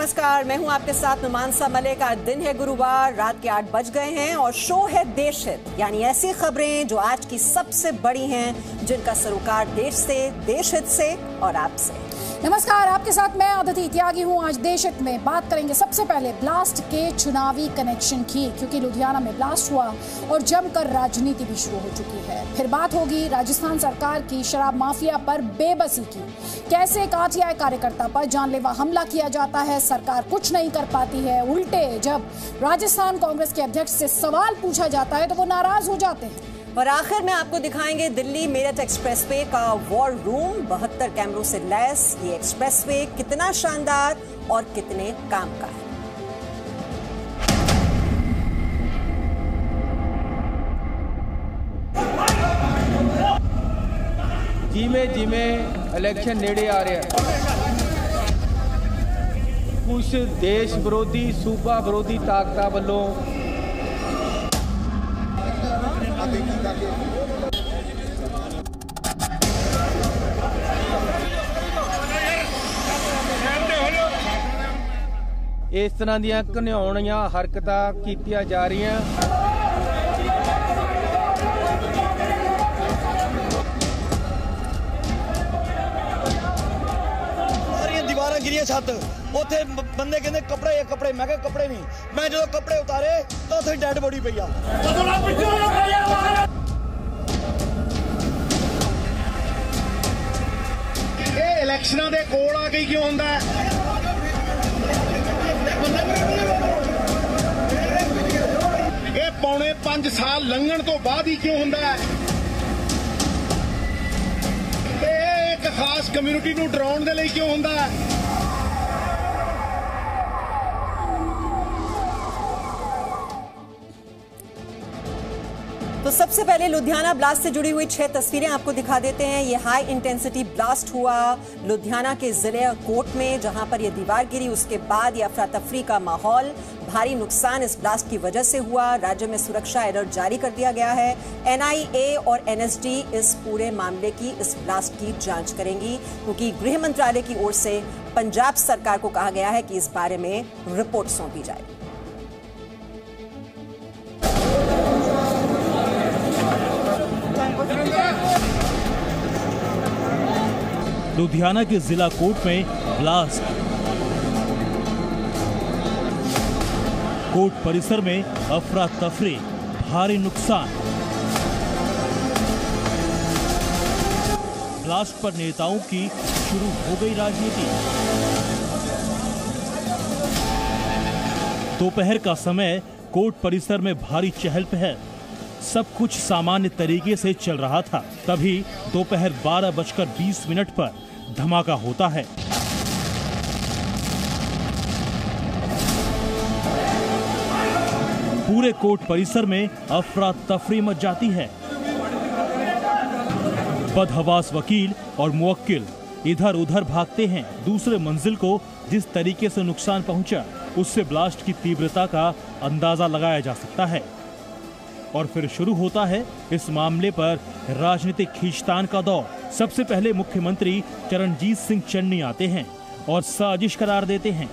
नमस्कार, मैं हूं आपके साथ नुमानसा मलिक। आज दिन है गुरुवार, रात के 8 बज गए हैं और शो है देशहित, यानी ऐसी खबरें जो आज की सबसे बड़ी हैं, जिनका सरोकार देश से, देशहित से और आपसे। नमस्कार, आपके साथ मैं अदिति त्यागी हूं। आज देशहित में बात करेंगे सबसे पहले ब्लास्ट के चुनावी कनेक्शन की, क्योंकि लुधियाना में ब्लास्ट हुआ और जमकर राजनीति भी शुरू हो चुकी है। फिर बात होगी राजस्थान सरकार की शराब माफिया पर बेबसी की, कैसे एक आरटीआई कार्यकर्ता पर जानलेवा हमला किया जाता है, सरकार कुछ नहीं कर पाती है, उल्टे जब राजस्थान कांग्रेस के अध्यक्ष से सवाल पूछा जाता है तो वो नाराज हो जाते हैं। और आखिर में आपको दिखाएंगे दिल्ली मेरठ एक्सप्रेसवे का वॉर रूम, 72 कैमरों से लैस ये एक्सप्रेसवे कितना शानदार और कितने काम का है। जिमें इलेक्शन नेड़े आ रहा है, कुछ देश विरोधी सूबा विरोधी ताकतां ਵੱਲੋਂ इस तरह ਦੀਆਂ ਘਿਨਾਉਣੀਆਂ ਹਰਕਤਾਂ ਕੀਤੀਆਂ ਜਾ ਰਹੀਆਂ। दीवार गिरी छत उथे बंदे कहते कपड़े मैं कहा कपड़े नहीं, मैं जो कपड़े उतारे तो उथे डेड बॉडी पई आ। ये इलेक्शनां दे कोल आ गई क्यों हुंदा है? ये पौने 5 साल लंघण तो बाद ही क्यों हुंदा है? एक खास कम्युनिटी नूं डराउण दे लई क्यों हुंदा है? तो सबसे पहले लुधियाना ब्लास्ट से जुड़ी हुई 6 तस्वीरें आपको दिखा देते हैं। ये हाई इंटेंसिटी ब्लास्ट हुआ लुधियाना के जिले कोट में, जहां पर ये दीवार गिरी। उसके बाद ये अफरा तफरी का माहौल, भारी नुकसान इस ब्लास्ट की वजह से हुआ। राज्य में सुरक्षा अलर्ट जारी कर दिया गया है। एनआईए और एनएसडी इस पूरे मामले की, इस ब्लास्ट की जांच करेंगी, क्योंकि गृह मंत्रालय की ओर से पंजाब सरकार को कहा गया है कि इस बारे में रिपोर्ट सौंपी जाए। लुधियाना के जिला कोट में ब्लास्ट, कोर्ट परिसर में अफरा तफरी, भारी नुकसान। ब्लास्ट पर नेताओं की शुरू हो गई राजनीति। दोपहर का समय, कोर्ट परिसर में भारी चहल पहल, सब कुछ सामान्य तरीके से चल रहा था। तभी दोपहर 12:20 पर धमाका होता है। पूरे कोर्ट परिसर में अफरा तफरी मच जाती है। बदहवास वकील और मुवक्किल इधर उधर भागते हैं। दूसरे मंजिल को जिस तरीके से नुकसान पहुंचा, उससे ब्लास्ट की तीव्रता का अंदाजा लगाया जा सकता है। और फिर शुरू होता है इस मामले पर राजनीतिक खींचतान का दौर। सबसे पहले मुख्यमंत्री चरणजीत सिंह चन्नी आते हैं और साजिश करार देते हैं।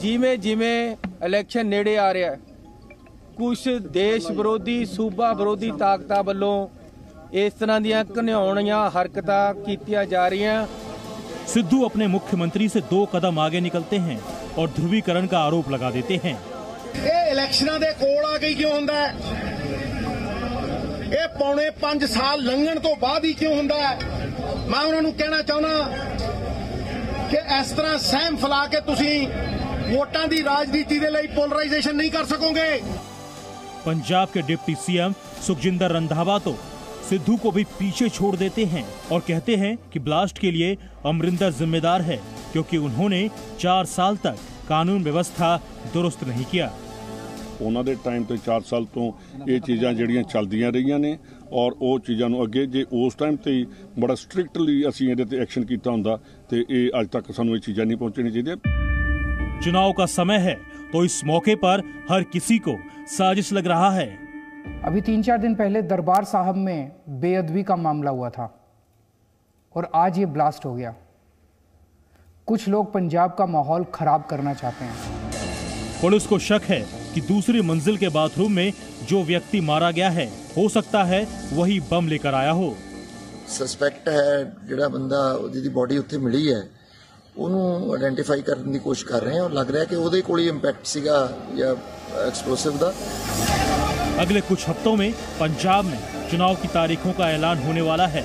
जिमें इलेक्शन नेड़े आ रहा है, कुछ देश विरोधी सूबा विरोधी ताकतां ਵੱਲੋਂ इस तरह ਦੀਆਂ ਘਿਨਾਉਣੀਆਂ हरकतां कीतियां जा रही। सिद्धू अपने मुख्यमंत्री से 2 कदम आगे निकलते हैं और ध्रुवीकरण का आरोप लगा देते हैं। ये इलेक्शनां दे कोल आ गई क्यों हुंदा है? ये पौने 5 साल लंघण तो बाद ही क्यों हुंदा है? मैं उन्होंने कहना चाहना कि इस तरह सहम फैला के तुसी वोटां दी राजनीति दे लई पोलराइजेशन नहीं कर सकोगे। पंजाब के डिप्टी सीएम सुखजिंदर रंधावा तो सिद्धू को भी पीछे छोड़ देते हैं और कहते हैं कि ब्लास्ट के लिए अमरिंदर जिम्मेदार है, क्योंकि उन्होंने 4 साल तक कानून व्यवस्था दुरुस्त नहीं किया। ਉਹਨਾਂ ਦੇ ਟਾਈਮ ਤੇ 4 ਸਾਲ ਤੋਂ ਇਹ ਚੀਜ਼ਾਂ ਜਿਹੜੀਆਂ ਚੱਲਦੀਆਂ ਰਹੀਆਂ ਨੇ ਔਰ ਉਹ ਚੀਜ਼ਾਂ ਨੂੰ ਅੱਗੇ ਜੇ ਉਸ ਟਾਈਮ ਤੇ ਬੜਾ ਸਟ੍ਰਿਕਟਲੀ ਅਸੀਂ ਇਹਦੇ ਤੇ ਐਕਸ਼ਨ ਕੀਤਾ ਹੁੰਦਾ ਤੇ ਇਹ ਅੱਜ ਤੱਕ ਸਾਨੂੰ ਇਹ ਚੀਜ਼ਾਂ ਨਹੀਂ ਪਹੁੰਚਣੀ ਚਾਹੀਦੀਆਂ। चुनाव का समय है तो इस मौके पर हर किसी को साजिश लग रहा है। अभी 3-4 दिन पहले दरबार साहब में बेअदबी का मामला हुआ था और आज ये ब्लास्ट हो गया। कुछ लोग पंजाब का माहौल खराब करना चाहते हैं। पुलिस को शक है कि दूसरी मंजिल के बाथरूम में जो व्यक्ति मारा गया है, हो सकता है वही बम लेकर आया हो। सस्पेक्ट है ਜਿਹੜਾ ਬੰਦਾ ਜਿਹਦੀ ਬੋਡੀ ਉੱਥੇ ਮਿਲੀ ਹੈ ਉਹਨੂੰ ਆਇਡੈਂਟੀਫਾਈ ਕਰਨ ਦੀ ਕੋਸ਼ਿਸ਼ ਕਰ ਰਹੇ हैं और लग रहा है कि ਉਹਦੇ ਕੋਲ ਹੀ ਇੰਪੈਕਟ ਸੀਗਾ या एक्सप्लोसिव ਦਾ। अगले कुछ हफ्तों में पंजाब में चुनाव की तारीखों का ऐलान होने वाला है।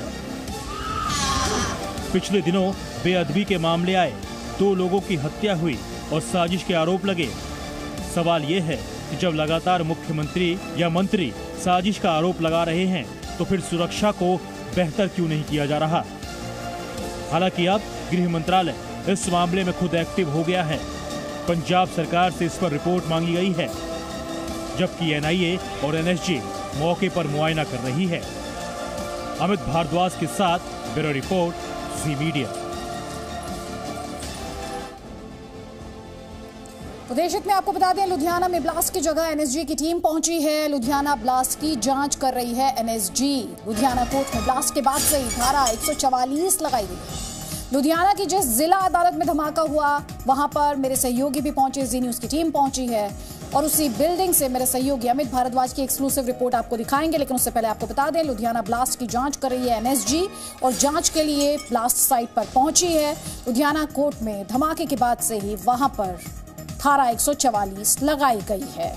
पिछले दिनों बेअदबी के मामले आए, 2 लोगों की हत्या हुई और साजिश के आरोप लगे। सवाल ये है कि जब लगातार मुख्यमंत्री या मंत्री साजिश का आरोप लगा रहे हैं तो फिर सुरक्षा को बेहतर क्यों नहीं किया जा रहा। हालांकि अब गृह मंत्रालय इस मामले में खुद एक्टिव हो गया है। पंजाब सरकार से इस पर रिपोर्ट मांगी गई है, जबकि एनआईए और एनएसजी मौके पर मुआयना कर रही है। अमित भारद्वाज के साथ ब्यूरो रिपोर्ट, जी मीडिया। तो देश हित में आपको बता दें, लुधियाना में ब्लास्ट की जगह एनएसजी की टीम पहुंची है। लुधियाना ब्लास्ट की जांच कर रही है एनएसजी। लुधियाना कोर्ट में ब्लास्ट के बाद से ही धारा 144 लगाई गई है। लुधियाना की जिस जिला अदालत में धमाका हुआ वहां पर मेरे सहयोगी भी पहुंचे, जी न्यूज़ की टीम पहुंची है और उसी बिल्डिंग से मेरे सहयोगी अमित भारद्वाज की एक्सक्लूसिव रिपोर्ट आपको दिखाएंगे। लेकिन उससे पहले आपको बता दें, लुधियाना ब्लास्ट की जांच कर रही है एनएसजी और जांच के लिए ब्लास्ट साइट पर पहुंची है। लुधियाना कोर्ट में धमाके के बाद से ही वहां पर धारा 144 लगाई गई है।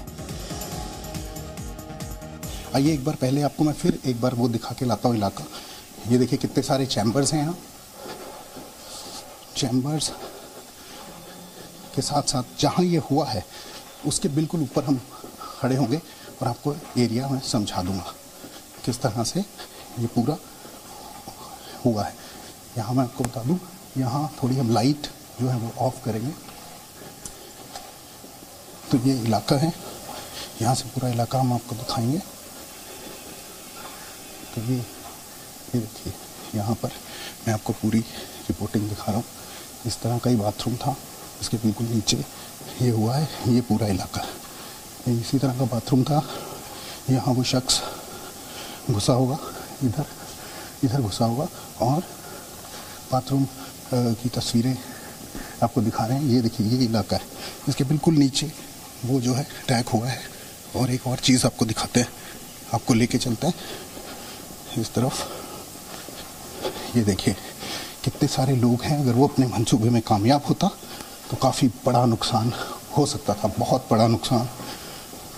आइए एक बार पहले आपको मैं फिर एक बार वो दिखा के लाता हूँ इलाका। ये देखिए कितने सारे चैम्बर्स हैं यहाँ। चैम्बर्स के साथ साथ जहाँ ये हुआ है उसके बिल्कुल ऊपर हम खड़े होंगे और आपको एरिया में समझा दूंगा किस तरह से ये पूरा हुआ है। यहाँ मैं आपको बता दूँ, यहाँ थोड़ी हम लाइट जो है वो ऑफ करेंगे। तो ये इलाका है, यहाँ से पूरा इलाका हम आपको दिखाएंगे। तो ये देखिए, यहाँ पर मैं आपको पूरी रिपोर्टिंग दिखा रहा हूँ। इस तरह का ही बाथरूम था, इसके बिल्कुल नीचे ये हुआ है। ये पूरा इलाका ये इसी तरह का बाथरूम था। यहाँ वो शख्स घुसा होगा, इधर घुसा होगा और बाथरूम की तस्वीरें आपको दिखा रहे हैं। ये देखिए, ये इलाका है, इसके बिल्कुल नीचे वो जो है अटैक हुआ है। और एक और चीज़ आपको दिखाते हैं, आपको लेके चलते हैं इस तरफ। ये देखिए कितने सारे लोग हैं। अगर वो अपने मंसूबे में कामयाब होता तो काफ़ी बड़ा नुकसान हो सकता था, बहुत बड़ा नुकसान।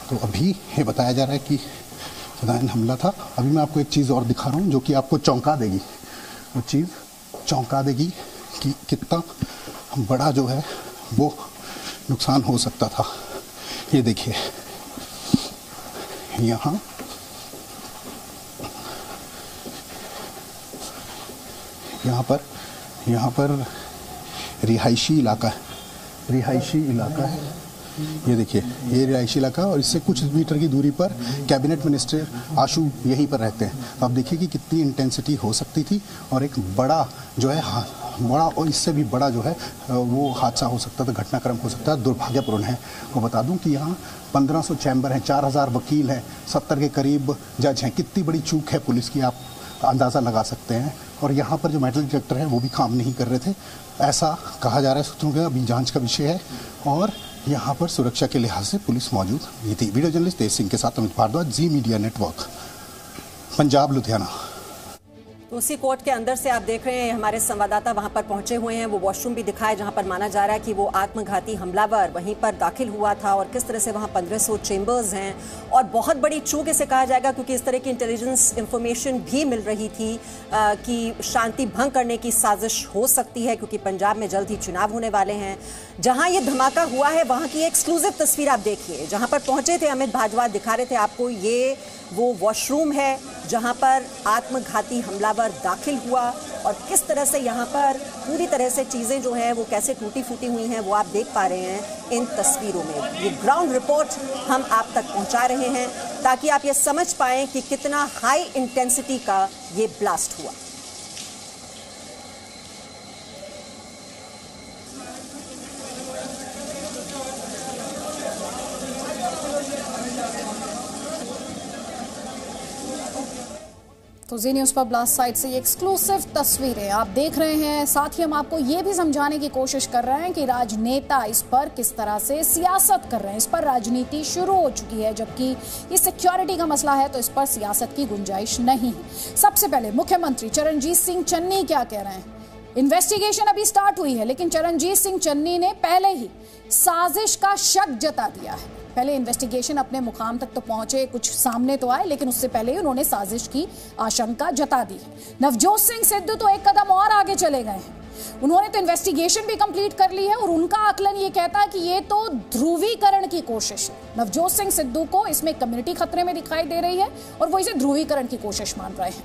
तो अभी ये बताया जा रहा है कि खुदाइन हमला था। अभी मैं आपको एक चीज़ और दिखा रहा हूँ जो कि आपको चौंका देगी। वो चीज़ चौंका देगी कि कितना बड़ा जो है वो नुकसान हो सकता था। ये देखिए, यहाँ पर रिहायशी इलाका है। ये देखिए, ये रिहायशी इलाका और इससे कुछ मीटर की दूरी पर कैबिनेट मिनिस्टर आशू यहीं पर रहते हैं। आप देखिए कि कितनी इंटेंसिटी हो सकती थी और एक बड़ा जो है बड़ा और इससे भी बड़ा जो है वो हादसा हो सकता था, घटनाक्रम हो सकता है। दुर्भाग्यपूर्ण है। वो बता दूं कि यहाँ 1500 चैम्बर हैं, 4000 वकील हैं, 70 के करीब जज हैं। कितनी बड़ी चूक है पुलिस की, आप अंदाज़ा लगा सकते हैं। और यहाँ पर जो मेटल डिटेक्टर है वो भी काम नहीं कर रहे थे, ऐसा कहा जा रहा है सूत्रों का। अभी जांच का विषय है और यहाँ पर सुरक्षा के लिहाज से पुलिस मौजूद नहीं थी। वीडियो जर्नलिस्ट तेज सिंह के साथ अमित भारद्वाज, जी मीडिया नेटवर्क, पंजाब, लुधियाना। तो उसी कोर्ट के अंदर से आप देख रहे हैं, हमारे संवाददाता वहां पर पहुंचे हुए हैं। वो वॉशरूम भी दिखाए जहां पर माना जा रहा है कि वो आत्मघाती हमलावर वहीं पर दाखिल हुआ था और किस तरह से वहां 1500 चेंबर्स हैं। और बहुत बड़ी चूक इसे कहा जाएगा क्योंकि इस तरह की इंटेलिजेंस इंफॉर्मेशन भी मिल रही थी कि शांति भंग करने की साजिश हो सकती है, क्योंकि पंजाब में जल्द ही चुनाव होने वाले हैं। जहां ये धमाका हुआ है वहां की एक्सक्लूसिव तस्वीर आप देखिए, जहां पर पहुंचे थे अमित भारद्वाज दिखा रहे थे आपको। ये वो वॉशरूम है जहां पर आत्मघाती हमलावर दाखिल हुआ और किस तरह से यहाँ पर पूरी तरह से चीज़ें जो हैं वो कैसे टूटी फूटी हुई हैं वो आप देख पा रहे हैं इन तस्वीरों में। ये ग्राउंड रिपोर्ट हम आप तक पहुँचा रहे हैं ताकि आप ये समझ पाएं कि कितना हाई इंटेंसिटी का ये ब्लास्ट हुआ। तो जी न्यूज़ पर ब्लास्ट साइट से ये एक्सक्लूसिव तस्वीरें आप देख रहे हैं। साथ ही हम आपको ये भी समझाने की कोशिश कर रहे हैं कि राजनेता इस पर किस तरह से सियासत कर रहे हैं। इस पर राजनीति शुरू हो चुकी है, जबकि ये सिक्योरिटी का मसला है तो इस पर सियासत की गुंजाइश नहीं है। सबसे पहले मुख्यमंत्री चरणजीत सिंह चन्नी क्या कह रहे हैं। इन्वेस्टिगेशन अभी स्टार्ट हुई है, लेकिन चरणजीत सिंह चन्नी ने पहले ही साजिश का शक जता दिया है। पहले इन्वेस्टिगेशन अपने मुकाम तक तो पहुंचे, कुछ सामने तो आए, लेकिन उससे पहले ही उन्होंने साजिश की आशंका जता दी। नवजोत सिंह सिद्धू तो एक कदम और आगे चले गए हैं। उन्होंने तो इन्वेस्टिगेशन भी कंप्लीट कर ली है और उनका आकलन ये कहता है कि ये तो ध्रुवीकरण की कोशिश है। नवजोत सिंह सिद्धू को इसमें कम्युनिटी खतरे में दिखाई दे रही है और वो इसे ध्रुवीकरण की कोशिश मान रहे हैं।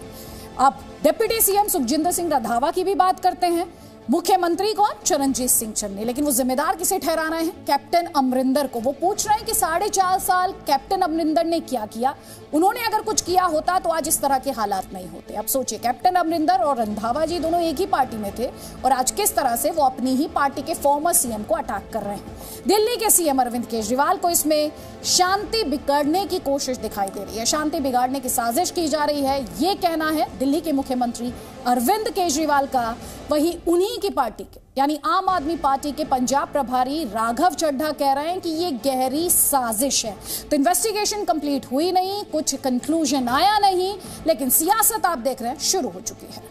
अब डिप्टी सीएम सुखजिंदर सिंह रंधावा की भी बात करते हैं। मुख्यमंत्री कौन? चरणजीत सिंह चन्नी। लेकिन वो जिम्मेदार किसे ठहरा रहे हैं? कैप्टन अमरिंदर को। वो पूछ रहे हैं कि 4.5 साल कैप्टन अमरिंदर ने क्या किया। उन्होंने अगर कुछ किया होता तो आज इस तरह के हालात नहीं होते। अब सोचिए, कैप्टन अमरिंदर और रंधावा जी दोनों एक ही पार्टी में थे और आज किस तरह से वो अपनी ही पार्टी के फॉर्मर सीएम को अटैक कर रहे हैं। दिल्ली के सीएम अरविंद केजरीवाल को इसमें शांति बिगाड़ने की कोशिश दिखाई दे रही है, शांति बिगाड़ने की साजिश की जा रही है, ये कहना है दिल्ली के मुख्यमंत्री अरविंद केजरीवाल का। वहीं उन्हीं की पार्टी के यानी आम आदमी पार्टी के पंजाब प्रभारी राघव चड्ढा कह रहे हैं कि ये गहरी साजिश है। तो इन्वेस्टिगेशन कंप्लीट हुई नहीं, कुछ कंक्लूजन आया नहीं, लेकिन सियासत आप देख रहे हैं शुरू हो चुकी है।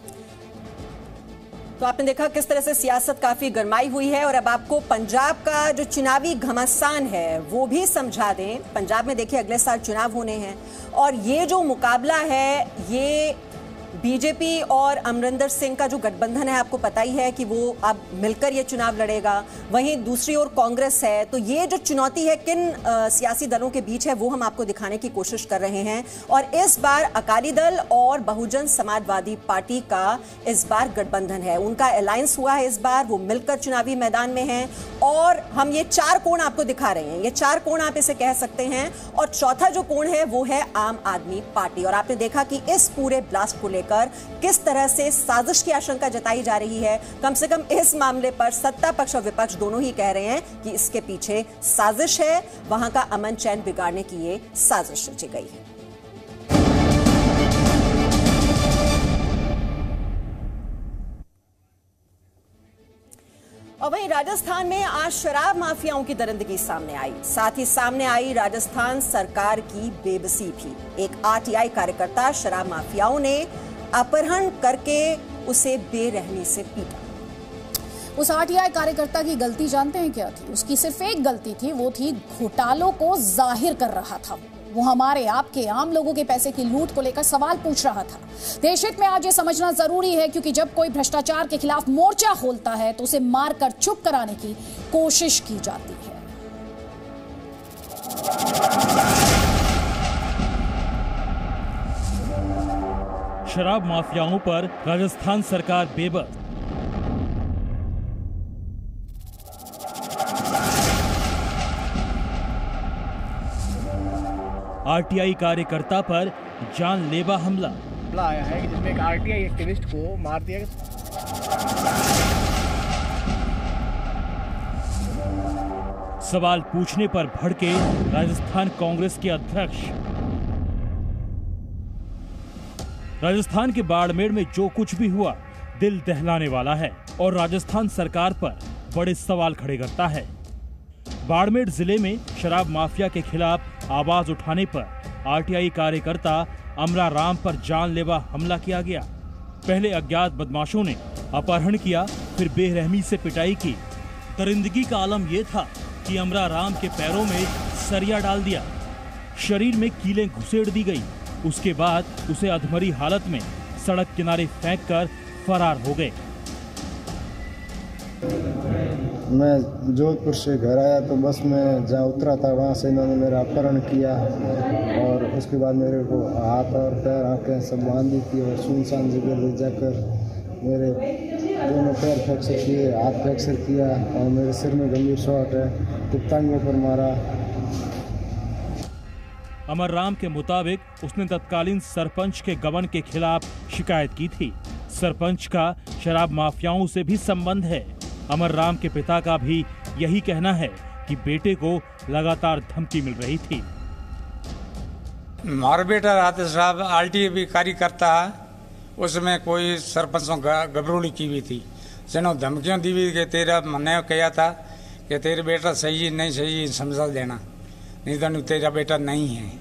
तो आपने देखा किस तरह से सियासत काफी गरमाई हुई है और अब आपको पंजाब का जो चुनावी घमासान है वो भी समझा दें। पंजाब में देखिए अगले साल चुनाव होने हैं और ये जो मुकाबला है ये बीजेपी और अमरिंदर सिंह का जो गठबंधन है, आपको पता ही है कि वो अब मिलकर ये चुनाव लड़ेगा। वहीं दूसरी ओर कांग्रेस है। तो ये जो चुनौती है किन सियासी दलों के बीच है वो हम आपको दिखाने की कोशिश कर रहे हैं। और इस बार अकाली दल और बहुजन समाजवादी पार्टी का इस बार गठबंधन है, उनका अलायंस हुआ है इस बार, वो मिलकर चुनावी मैदान में हैं। और हम ये 4 कोण आपको दिखा रहे हैं, ये 4 कोण आप इसे कह सकते हैं। और चौथा जो कोण है वो है आम आदमी पार्टी। और आपने देखा कि इस पूरे ब्लास्ट को लेकर किस तरह से साजिश की आशंका जताई जा रही है। कम से कम इस मामले पर सत्ता पक्ष और विपक्ष दोनों ही कह रहे हैं कि इसके पीछे साजिश है, वहां का अमन चैन बिगाड़ने की ये साजिश रची गई है। और वहीं राजस्थान में आज शराब माफियाओं की दरिंदगी सामने आई। साथ ही सामने आई राजस्थान सरकार की बेबसी भी। एक आरटीआई कार्यकर्ता शराब माफियाओं ने अपहरण करके उसे बेरहमी से पीटा। उस आरटीआई कार्यकर्ता की गलती जानते हैं क्या थी? उसकी सिर्फ एक गलती थी, वो थी घोटालों को जाहिर कर रहा था। वो हमारे आपके आम लोगों के पैसे की लूट को लेकर सवाल पूछ रहा था। देशहित में आज ये समझना जरूरी है, क्योंकि जब कोई भ्रष्टाचार के खिलाफ मोर्चा खोलता है तो उसे मारकर चुप कराने की कोशिश की जाती है। शराब माफियाओं पर राजस्थान सरकार बेबस। आरटीआई कार्यकर्ता पर जानलेवा हमला आया है कि जिसमें एक आरटीआई एक्टिविस्ट को मार दिया गया। सवाल पूछने पर भड़के राजस्थान कांग्रेस के अध्यक्ष। राजस्थान के बाड़मेर में जो कुछ भी हुआ दिल दहलाने वाला है और राजस्थान सरकार पर बड़े सवाल खड़े करता है। बाड़मेर जिले में शराब माफिया के खिलाफ आवाज उठाने पर आरटीआई कार्यकर्ता अमरा राम पर जानलेवा हमला किया गया। पहले अज्ञात बदमाशों ने अपहरण किया, फिर बेरहमी से पिटाई की। दरिंदगी का आलम यह था कि अमरा राम के पैरों में सरिया डाल दिया, शरीर में कीलें घुसेड़ दी गई। उसके बाद उसे अधमरी हालत में सड़क किनारे फेंककर फरार हो गए। मैं जोधपुर से घर आया तो बस में जहाँ उतरा था वहाँ से इन्होंने मेरा अपहरण किया और उसके बाद मेरे को हाथ और पैर आंखें सब बांध दी थी और सुनसान जगह ले जाकर मेरे दोनों पैर फ्रैक्चर किए, हाथ फ्रैक्चर किया और मेरे सिर में गंभीर चोट है, कुत्तांगों पर मारा। अमर राम के मुताबिक उसने तत्कालीन सरपंच के गबन के खिलाफ शिकायत की थी। सरपंच का शराब माफियाओं से भी संबंध है। अमर राम के पिता का भी यही कहना है कि बेटे को लगातार धमकी मिल रही थी। हमारा बेटा राधे साहब आरटीए भी कार्य करता है, उसमें कोई सरपंचों गबरूली की हुई थी, चलो धमकियां दी हुई कि तेरा मैंने कहा था कि तेरे बेटा सही नहीं सही समझा देना, नहीं तो तेरा बेटा नहीं है।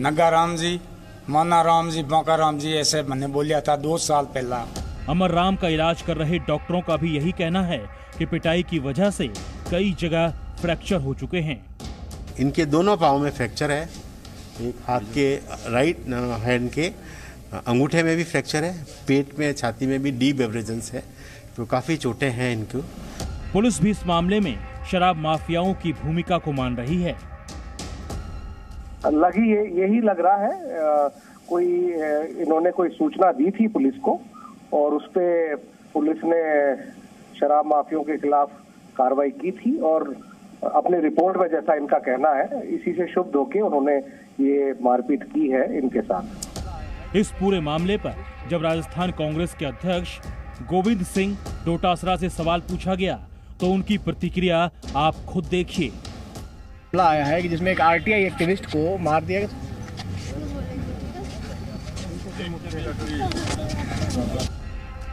नगा राम जी, मोना राम जी, मौका राम जी ऐसे मैंने बोलिया था 2 साल पहला। अमर राम का इलाज कर रहे डॉक्टरों का भी यही कहना है कि पिटाई की वजह से कई जगह फ्रैक्चर हो चुके हैं। इनके दोनों पाँव में फ्रैक्चर है, एक हाथ के राइट हैंड के अंगूठे में भी फ्रैक्चर है, पेट में छाती में भी डीप एब्रेजन्स है, तो काफी चोटें हैं इनको। पुलिस भी इस मामले में शराब माफियाओं की भूमिका को मान रही है। यही लग रहा है कोई इन्होंने कोई सूचना दी थी पुलिस को और उस पे पुलिस ने शराब माफियाओं के खिलाफ कार्रवाई की थी और अपने रिपोर्ट में जैसा इनका कहना है इसी से शुद्ध होकर उन्होंने ये मारपीट की है इनके साथ। इस पूरे मामले पर जब राजस्थान कांग्रेस के अध्यक्ष गोविंद सिंह डोटासरा से सवाल पूछा गया तो उनकी प्रतिक्रिया आप खुद देखिए। आया है कि जिसमें एक आरटीआई एक्टिविस्ट को मार दिया गया।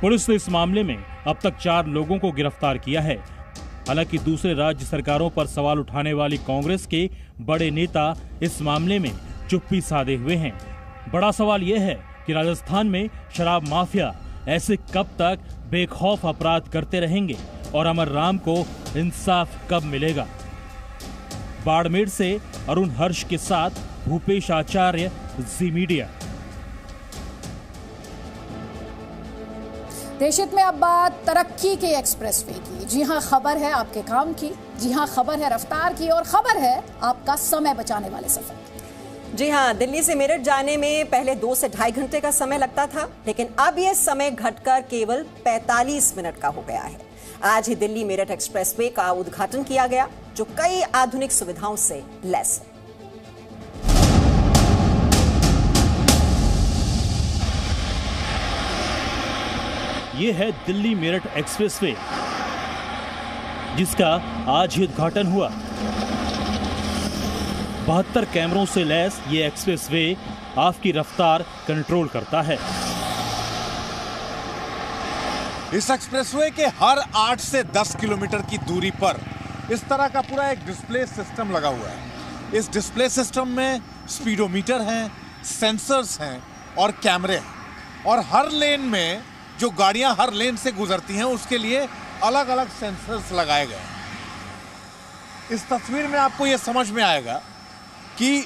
पुलिस ने इस मामले में अब तक 4 लोगों को गिरफ्तार किया है। हालांकि दूसरे राज्य सरकारों पर सवाल उठाने वाली कांग्रेस के बड़े नेता इस मामले में चुप्पी साधे हुए हैं। बड़ा सवाल यह है कि राजस्थान में शराब माफिया ऐसे कब तक बेखौफ अपराध करते रहेंगे और अमर राम को इंसाफ कब मिलेगा। बाड़मेर से अरुण हर्ष के साथ भूपेश आचार्य, जी मीडिया। देशहित में अब बात तरक्की के एक्सप्रेसवे की। जी हां, खबर है आपके काम की, जी हां खबर है रफ्तार की और खबर है आपका समय बचाने वाले सफर। जी हां, दिल्ली से मेरठ जाने में पहले 2 से ढाई घंटे का समय लगता था, लेकिन अब यह समय घटकर केवल 45 मिनट का हो गया है। आज ही दिल्ली मेरठ एक्सप्रेसवे का उद्घाटन किया गया, जो कई आधुनिक सुविधाओं से लैस है। ये है दिल्ली मेरठ एक्सप्रेसवे, जिसका आज ही उद्घाटन हुआ। 72 कैमरों से लैस ये एक्सप्रेसवे आपकी रफ्तार कंट्रोल करता है। इस एक्सप्रेसवे के हर 8 से 10 किलोमीटर की दूरी पर इस तरह का पूरा एक डिस्प्ले सिस्टम लगा हुआ है। इस डिस्प्ले सिस्टम में स्पीडोमीटर हैं, सेंसर्स हैं और कैमरे हैं और हर लेन में जो गाड़ियां हर लेन से गुजरती हैं उसके लिए अलग अलग सेंसर्स लगाए गए हैं। इस तस्वीर में आपको यह समझ में आएगा कि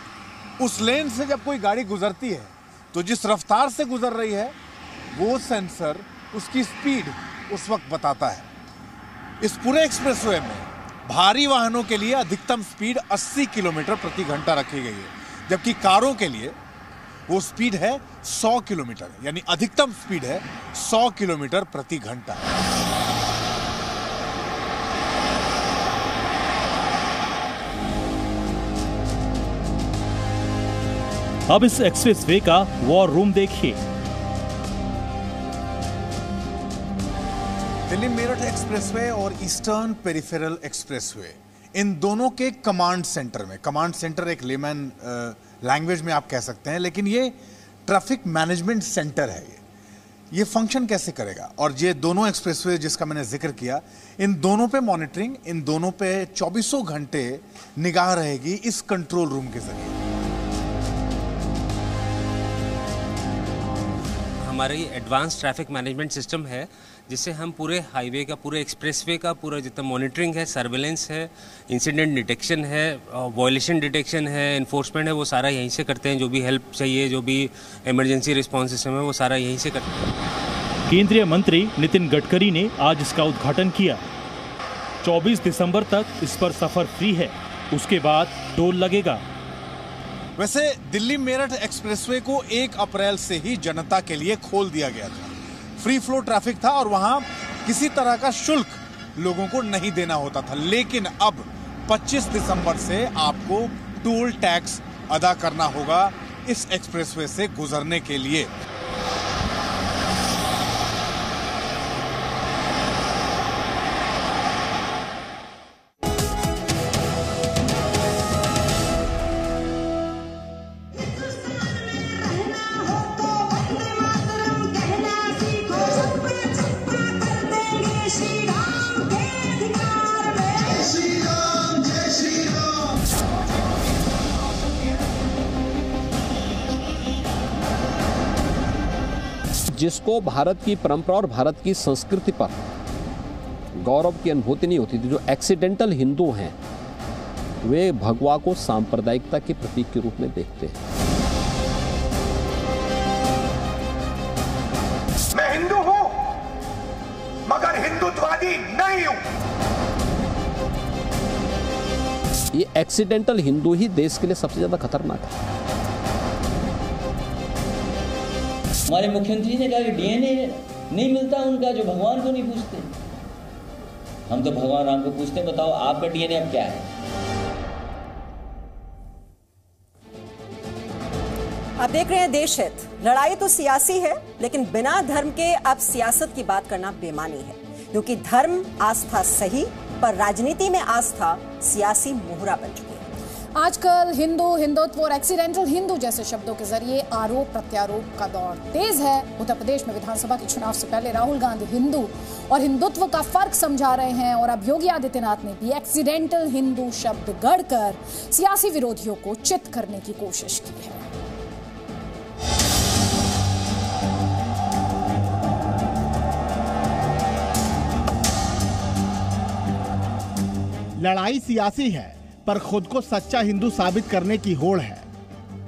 उस लेन से जब कोई गाड़ी गुजरती है तो जिस रफ्तार से गुजर रही है वो सेंसर उसकी स्पीड उस वक्त बताता है। इस पूरे एक्सप्रेसवे में भारी वाहनों के लिए अधिकतम स्पीड 80 किलोमीटर प्रति घंटा रखी गई है, जबकि कारों के लिए वो स्पीड है 100 किलोमीटर, यानी अधिकतम स्पीड है 100 किलोमीटर प्रति घंटा। अब इस एक्सप्रेसवे का वॉर रूम देखिए। दिल्ली मेरठ एक्सप्रेसवे और ईस्टर्न पेरिफेरल एक्सप्रेसवे, इन दोनों के कमांड सेंटर में, कमांड सेंटर एक लेमैन लैंग्वेज में आप कह सकते हैं, लेकिन ये ट्रैफिक मैनेजमेंट सेंटर है। ये फंक्शन कैसे करेगा? और ये दोनों एक्सप्रेसवे जिसका मैंने जिक्र किया, इन दोनों पे मॉनिटरिंग, इन दोनों पे 24 घंटे निगाह रहेगी इस कंट्रोल रूम के जरिए। हमारी एडवांस ट्रैफिक मैनेजमेंट सिस्टम है, जिससे हम पूरे हाईवे का, पूरे एक्सप्रेसवे का पूरा जितना मॉनिटरिंग है, सर्वेलेंस है, इंसिडेंट डिटेक्शन है, वायलेशन डिटेक्शन है, इन्फोर्समेंट है, वो सारा यहीं से करते हैं। जो भी हेल्प चाहिए, जो भी इमरजेंसी रिस्पॉन्स सिस्टम है, वो सारा यहीं से करते हैं। केंद्रीय मंत्री नितिन गडकरी ने आज इसका उद्घाटन किया। 24 दिसंबर तक इस पर सफर फ्री है, उसके बाद टोल लगेगा। वैसे दिल्ली मेरठ एक्सप्रेसवे को 1 अप्रैल से ही जनता के लिए खोल दिया गया था। फ्री फ्लो ट्रैफिक था और वहां किसी तरह का शुल्क लोगों को नहीं देना होता था, लेकिन अब 25 दिसंबर से आपको टोल टैक्स अदा करना होगा इस एक्सप्रेसवे से गुजरने के लिए। जिसको भारत की परंपरा और भारत की संस्कृति पर गौरव की अनुभूति नहीं होती थी, जो एक्सीडेंटल हिंदू हैं, वे भगवा को सांप्रदायिकता के प्रतीक के रूप में देखते हैं। मैं हिंदू हूं मगर हिंदुत्ववादी नहीं हूं। ये एक्सीडेंटल हिंदू ही देश के लिए सबसे ज्यादा खतरनाक है। हमारे मुख्यमंत्री ने कहा कि डीएनए नहीं मिलता उनका, जो भगवान को नहीं पूछते। हम तो भगवान राम को पूछते, बताओ आपका डीएनए अब क्या है। आप देख रहे हैं देश हित। लड़ाई तो सियासी है, लेकिन बिना धर्म के अब सियासत की बात करना बेमानी है, क्योंकि धर्म आस्था सही, पर राजनीति में आस्था सियासी मोहरा बन चुकी है। आजकल हिंदू, हिंदुत्व और एक्सीडेंटल हिंदू जैसे शब्दों के जरिए आरोप प्रत्यारोप का दौर तेज है। उत्तर प्रदेश में विधानसभा के चुनाव से पहले राहुल गांधी हिंदू और हिंदुत्व का फर्क समझा रहे हैं, और अब योगी आदित्यनाथ ने भी एक्सीडेंटल हिंदू शब्द गढ़कर सियासी विरोधियों को चित करने की कोशिश की है। लड़ाई सियासी है, पर खुद को सच्चा हिंदू साबित करने की होड़ है।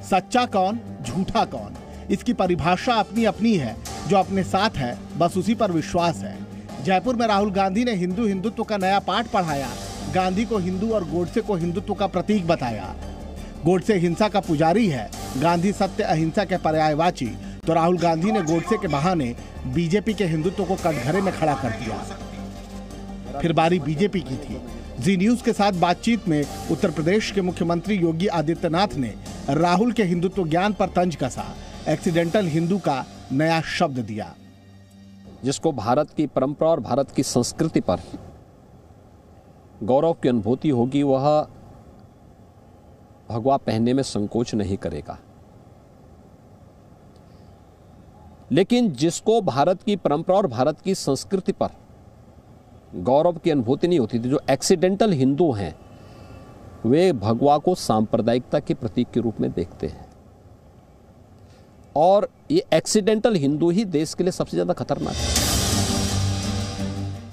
सच्चा कौन, झूठा कौन, इसकी परिभाषा अपनी अपनी है। जो अपने साथ है बस उसी पर विश्वास है। जयपुर में राहुल गांधी ने हिंदू हिंदुत्व का नया पाठ पढ़ाया। गांधी को हिंदू और गोडसे को हिंदुत्व का प्रतीक बताया। गोडसे हिंसा का पुजारी है, गांधी सत्य अहिंसा के पर्यायवाची। तो राहुल गांधी ने गोडसे के बहाने बीजेपी के हिंदुत्व को कटघरे में खड़ा कर दिया। फिर बारी बीजेपी की थी। जी न्यूज के साथ बातचीत में उत्तर प्रदेश के मुख्यमंत्री योगी आदित्यनाथ ने राहुल के हिंदुत्व ज्ञान पर तंज कसा। एक्सीडेंटल हिंदू का नया शब्द दिया। जिसको भारत की परंपरा और भारत की संस्कृति पर गौरव की अनुभूति होगी, वह भगवा पहनने में संकोच नहीं करेगा। लेकिन जिसको भारत की परंपरा और भारत की संस्कृति पर गौरव की अनुभूति नहीं होती थी, जो एक्सीडेंटल हिंदू हैं, वे भगवा को सांप्रदायिकता के प्रतीक के रूप में देखते हैं। और ये एक्सीडेंटल हिंदू ही देश के लिए सबसे ज्यादा खतरनाक है।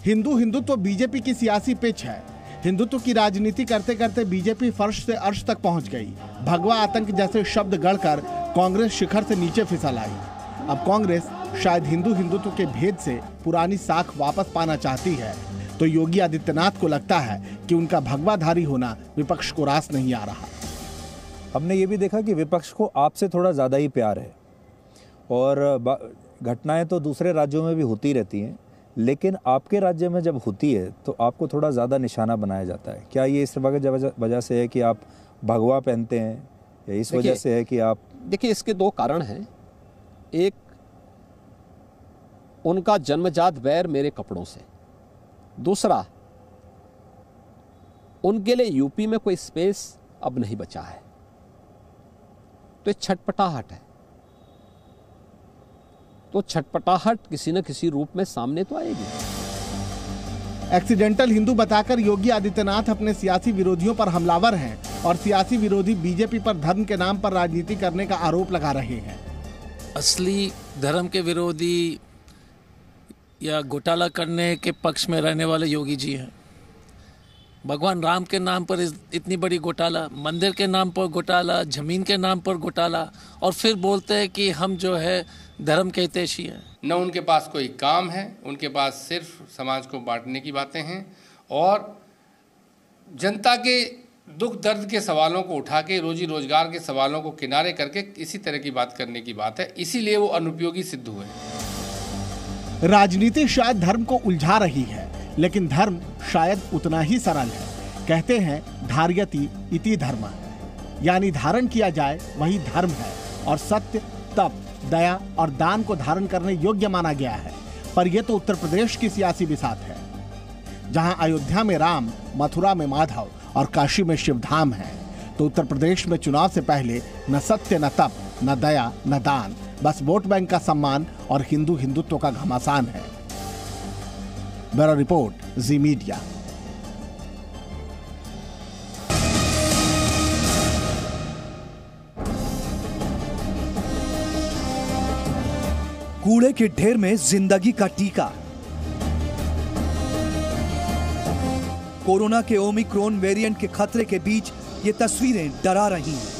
हिंदू हिंदुत्व बीजेपी की सियासी पिच है। हिंदुत्व की राजनीति करते करते बीजेपी फर्श से अर्श तक पहुंच गई। भगवा आतंक जैसे शब्द गढ़कर कांग्रेस शिखर से नीचे फिसल आई। अब कांग्रेस शायद हिंदू हिंदुत्व के भेद से पुरानी साख वापस पाना चाहती है। तो योगी आदित्यनाथ को लगता है कि उनका भगवाधारी होना विपक्ष को रास नहीं आ रहा। हमने ये भी देखा कि विपक्ष को आपसे थोड़ा ज़्यादा ही प्यार है, और घटनाएं तो दूसरे राज्यों में भी होती रहती हैं, लेकिन आपके राज्य में जब होती है तो आपको थोड़ा ज़्यादा निशाना बनाया जाता है। क्या ये इस वजह से है कि आप भगवा पहनते हैं, या इस वजह से है कि आप? देखिए, इसके दो कारण हैं। एक, उनका जन्मजात वैर मेरे कपड़ों से। दूसरा, उनके लिए यूपी में कोई स्पेस अब नहीं बचा है। तो छटपटाहट है। तो छटपटाहट किसी न किसी रूप में सामने तो आएगी। एक्सीडेंटल हिंदू बताकर योगी आदित्यनाथ अपने सियासी विरोधियों पर हमलावर हैं, और सियासी विरोधी बीजेपी पर धर्म के नाम पर राजनीति करने का आरोप लगा रहे हैं। असली धर्म के विरोधी या घोटाला करने के पक्ष में रहने वाले योगी जी हैं। भगवान राम के नाम पर इतनी बड़ी घोटाला, मंदिर के नाम पर घोटाला, जमीन के नाम पर घोटाला, और फिर बोलते हैं कि हम जो है धर्म के हितैषी हैं। न उनके पास कोई काम है, उनके पास सिर्फ समाज को बांटने की बातें हैं, और जनता के दुख दर्द के सवालों को उठा के, रोजी रोजगार के सवालों को किनारे करके इसी तरह की बात करने की बात है। इसीलिए वो अनुपयोगी सिद्ध हुए। राजनीति शायद धर्म को उलझा रही है, लेकिन धर्म शायद उतना ही सरल है। कहते हैं धार्यति इति धर्म, यानी धारण किया जाए वही धर्म है। और सत्य, तप, दया और दान को धारण करने योग्य माना गया है। पर यह तो उत्तर प्रदेश की सियासी बिसात है, जहां अयोध्या में राम, मथुरा में माधव और काशी में शिवधाम है। तो उत्तर प्रदेश में चुनाव से पहले न सत्य, न तप, न दया, न दान, बस वोट बैंक का सम्मान और हिंदू हिंदुत्व का घमासान है। ब्यूरो रिपोर्ट, जी मीडिया। कूड़े के ढेर में जिंदगी का टीका। कोरोना के ओमिक्रॉन वेरिएंट के खतरे के बीच ये तस्वीरें डरा रही हैं।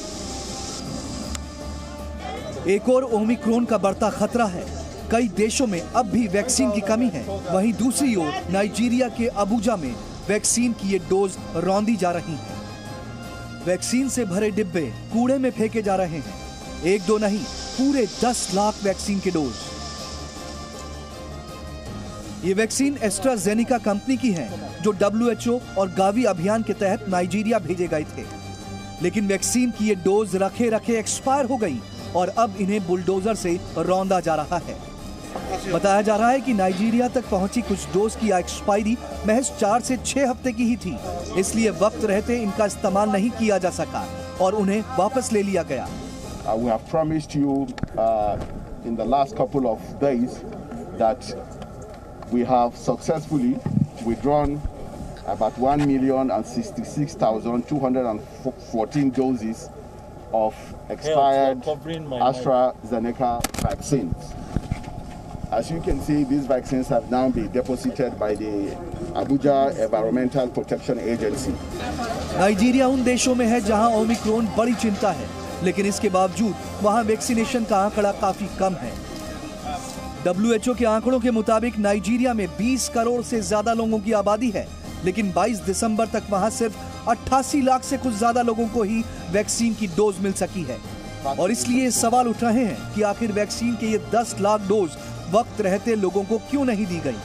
एक और ओमिक्रॉन का बढ़ता खतरा है। कई देशों में अब भी वैक्सीन की कमी है। वहीं दूसरी ओर नाइजीरिया के अबुजा में वैक्सीन की ये डोज रौंदी जा रही है। वैक्सीन से भरे डिब्बे कूड़े में फेंके जा रहे हैं। एक दो नहीं, पूरे 10 लाख वैक्सीन के डोज। ये वैक्सीन एस्ट्राजेनेका कंपनी की है, जो WHO और गावी अभियान के तहत नाइजीरिया भेजे गए थे। लेकिन वैक्सीन की ये डोज रखे रखे एक्सपायर हो गई और अब इन्हें बुलडोजर से रौंदा जा रहा है। बताया जा रहा है कि नाइजीरिया तक पहुंची कुछ डोज की एक्सपायरी महज 4 से 6 हफ्ते की ही थी, इसलिए वक्त रहते इनका इस्तेमाल नहीं किया जा सका और उन्हें वापस ले लिया गया। We have promised you in the last couple of days that we have successfully withdrawn about 1,066,214 doses of expired AstraZeneca vaccines. As you can see, these vaccines have now been deposited by the Abuja Environmental Protection Agency. Nigeria उन देशों में है जहां Omicron बड़ी चिंता है, लेकिन इसके बावजूद वहां वैक्सीनेशन का आंकड़ा काफी कम है। WHO के आंकड़ों के मुताबिक नाइजीरिया में 20 करोड़ से ज्यादा लोगों की आबादी है, लेकिन 22 दिसंबर तक वहां सिर्फ 88 लाख से कुछ ज्यादा लोगों को ही वैक्सीन की डोज मिल सकी है। और इसलिए सवाल उठ रहे हैं कि आखिर वैक्सीन के ये 10 लाख डोज वक्त रहते लोगों को क्यों नहीं दी गई।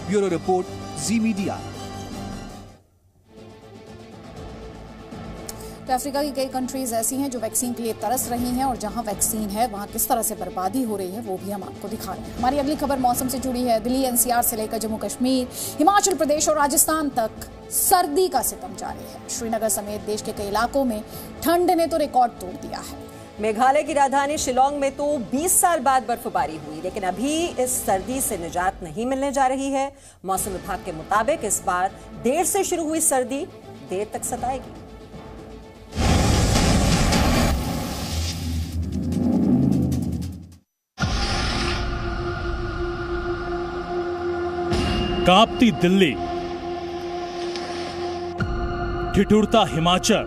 ब्यूरो रिपोर्ट, जी मीडिया। तो अफ्रीका की कई कंट्रीज ऐसी हैं जो वैक्सीन के लिए तरस रही हैं और जहां वैक्सीन है वहां किस तरह से बर्बादी हो रही है वो भी हम आपको दिखा रहे हैं। हमारी अगली खबर मौसम से जुड़ी है। दिल्ली NCR से लेकर जम्मू कश्मीर, हिमाचल प्रदेश और राजस्थान तक सर्दी का सितम जारी है। श्रीनगर समेत देश के कई इलाकों में ठंड ने तो रिकॉर्ड तोड़ दिया है। मेघालय की राजधानी शिलोंग में तो 20 साल बाद बर्फबारी हुई, लेकिन अभी इस सर्दी से निजात नहीं मिलने जा रही है। मौसम विभाग के मुताबिक इस बार देर से शुरू हुई सर्दी देर तक सताएगी। कांपती दिल्ली, ठिठुरता हिमाचल,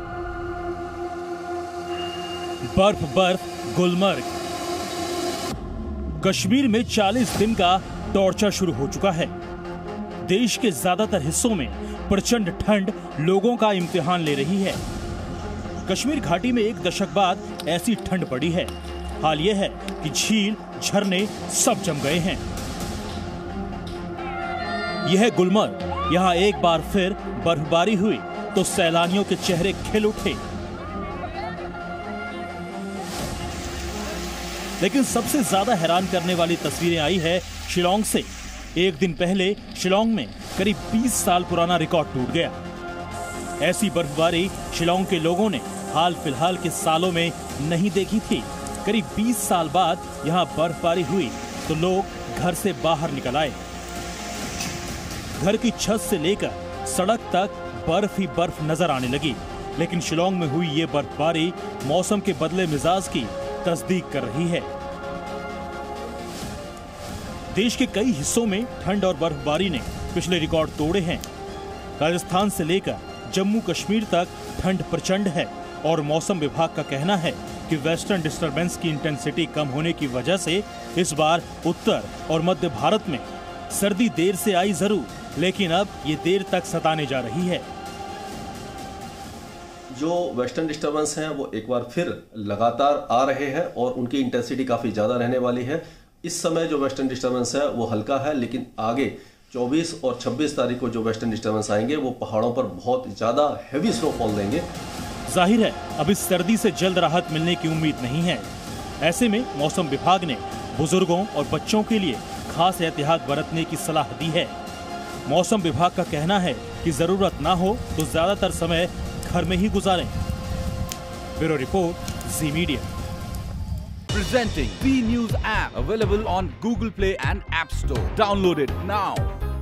बर्फ बर्फ गुलमर्ग। कश्मीर में 40 दिन का टॉर्चर शुरू हो चुका है। देश के ज्यादातर हिस्सों में प्रचंड ठंड लोगों का इम्तिहान ले रही है। कश्मीर घाटी में 1 दशक बाद ऐसी ठंड पड़ी है। हाल यह है कि झील, झरने सब जम गए हैं। यह है गुलमर्ग। यहाँ एक बार फिर बर्फबारी हुई तो सैलानियों के चेहरे खिल उठे। लेकिन सबसे ज्यादा हैरान करने वाली तस्वीरें आई है शिलोंग से। एक दिन पहले शिलोंग में करीब 20 साल पुराना रिकॉर्ड टूट गया। ऐसी बर्फबारी शिलोंग के लोगों ने हाल फिलहाल के सालों में नहीं देखी थी। करीब 20 साल बाद यहाँ बर्फबारी हुई तो लोग घर से बाहर निकल आए। घर की छत से लेकर सड़क तक बर्फ ही बर्फ नजर आने लगी। लेकिन शिलोंग में हुई ये बर्फबारी मौसम के बदले मिजाज की तस्दीक कर रही है। देश के कई हिस्सों में ठंड और बर्फबारी ने पिछले रिकॉर्ड तोड़े हैं। राजस्थान से लेकर जम्मू कश्मीर तक ठंड प्रचंड है और मौसम विभाग का कहना है कि वेस्टर्न डिस्टर्बेंस की इंटेंसिटी कम होने की वजह से इस बार उत्तर और मध्य भारत में सर्दी देर से आई जरूर, लेकिन अब ये देर तक सताने जा रही है। जो वेस्टर्न डिस्टर्बेंस हैं वो एक बार फिर लगातार आ रहे हैं और उनकी इंटेंसिटी काफ़ी ज़्यादा रहने वाली है। इस समय जो वेस्टर्न डिस्टर्बेंस है वो हल्का है, लेकिन आगे 24 और 26 तारीख को जो वेस्टर्न डिस्टर्बेंस आएंगे वो पहाड़ों पर बहुत ज़्यादा हैवी स्नोफॉल देंगे। जाहिर है अब इस सर्दी से जल्द राहत मिलने की उम्मीद नहीं है। ऐसे में मौसम विभाग ने बुजुर्गों और बच्चों के लिए खास एहतियात बरतने की सलाह दी है। मौसम विभाग का कहना है कि जरूरत ना हो तो ज्यादातर समय घर में ही गुजारें। Bureau report, ji media. Presenting B News app available on Google Play and App Store. Download it now.